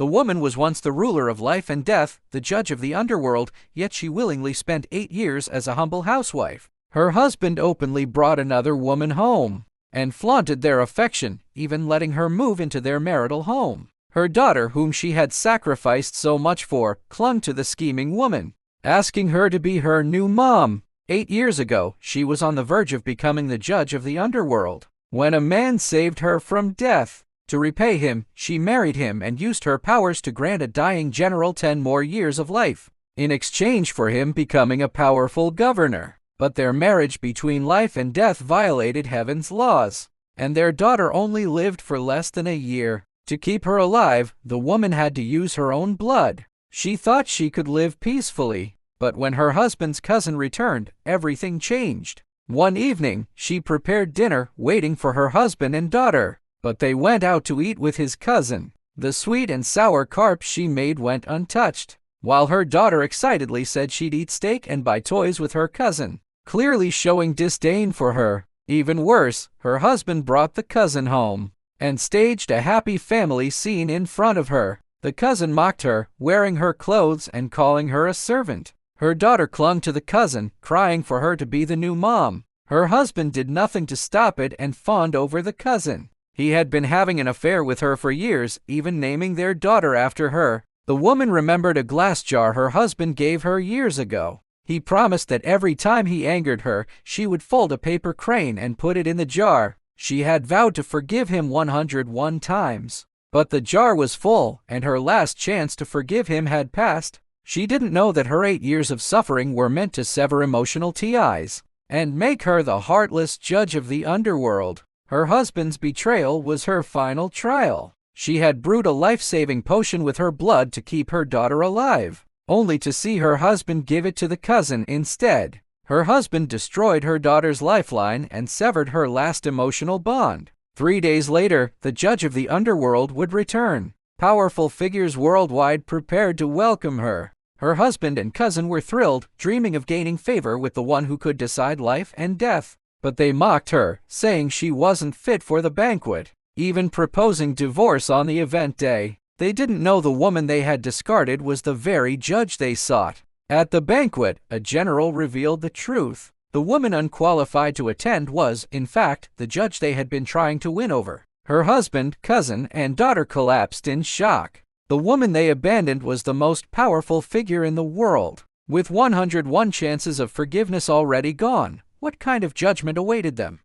The woman was once the ruler of life and death, the judge of the underworld, yet she willingly spent 8 years as a humble housewife. Her husband openly brought another woman home and flaunted their affection, even letting her move into their marital home. Her daughter, whom she had sacrificed so much for, clung to the scheming woman, asking her to be her new mom. 8 years ago, she was on the verge of becoming the judge of the underworld, when a man saved her from death. To repay him, she married him and used her powers to grant a dying general 10 more years of life, in exchange for him becoming a powerful governor. But their marriage between life and death violated heaven's laws, and their daughter only lived for less than a year. To keep her alive, the woman had to use her own blood. She thought she could live peacefully, but when her husband's cousin returned, everything changed. One evening, she prepared dinner, waiting for her husband and daughter. But they went out to eat with his cousin. The sweet and sour carp she made went untouched, while her daughter excitedly said she'd eat steak and buy toys with her cousin, clearly showing disdain for her. Even worse, her husband brought the cousin home and staged a happy family scene in front of her. The cousin mocked her, wearing her clothes and calling her a servant. Her daughter clung to the cousin, crying for her to be the new mom. Her husband did nothing to stop it and fawned over the cousin. He had been having an affair with her for years, even naming their daughter after her. The woman remembered a glass jar her husband gave her years ago. He promised that every time he angered her, she would fold a paper crane and put it in the jar. She had vowed to forgive him 101 times. But the jar was full, and her last chance to forgive him had passed. She didn't know that her 8 years of suffering were meant to sever emotional ties and make her the heartless judge of the underworld. Her husband's betrayal was her final trial. She had brewed a life-saving potion with her blood to keep her daughter alive, only to see her husband give it to the cousin instead. Her husband destroyed her daughter's lifeline and severed her last emotional bond. 3 days later, the judge of the underworld would return. Powerful figures worldwide prepared to welcome her. Her husband and cousin were thrilled, dreaming of gaining favor with the one who could decide life and death. But they mocked her, saying she wasn't fit for the banquet, even proposing divorce on the event day. They didn't know the woman they had discarded was the very judge they sought. At the banquet, a general revealed the truth. The woman unqualified to attend was, in fact, the judge they had been trying to win over. Her husband, cousin, and daughter collapsed in shock. The woman they abandoned was the most powerful figure in the world. With 101 chances of forgiveness already gone, what kind of judgment awaited them?